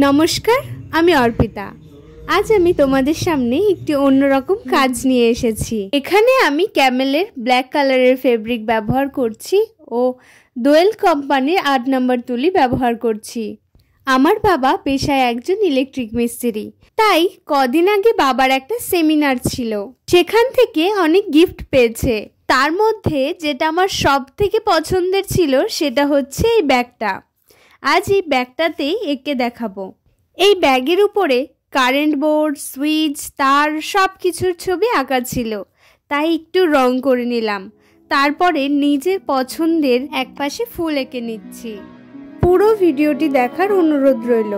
নমস্কার, আমি অর্পিতা। আজ আমি তোমাদের সামনে একটি অন্যরকম কাজ নিয়ে এসেছি। এখানে আমি ক্যামেলের ব্ল্যাক কালারের ফেব্রিক ব্যবহার করছি ও দোয়েল কোম্পানির 8 নম্বর তুলি ব্যবহার করছি। আমার বাবা পেশায় একজন ইলেকট্রিক মিস্ত্রি, তাই কদিন আগে বাবার একটা সেমিনার ছিল, সেখান থেকে অনেক গিফট পেয়েছে। তার মধ্যে যেটা আমার সব থেকে পছন্দের ছিল সেটা হচ্ছে এই ব্যাগটা। আজ এই ব্যাগটাতেই এঁকে দেখাবো। এই ব্যাগের উপরে কারেন্ট বোর্ড, সুইচ, তার সব কিছুর ছবি আঁকা ছিল, তাই একটু রং করে নিলাম। তারপরে নিজের পছন্দের একপাশে ফুল এঁকে নিচ্ছি। পুরো ভিডিওটি দেখার অনুরোধ রইল।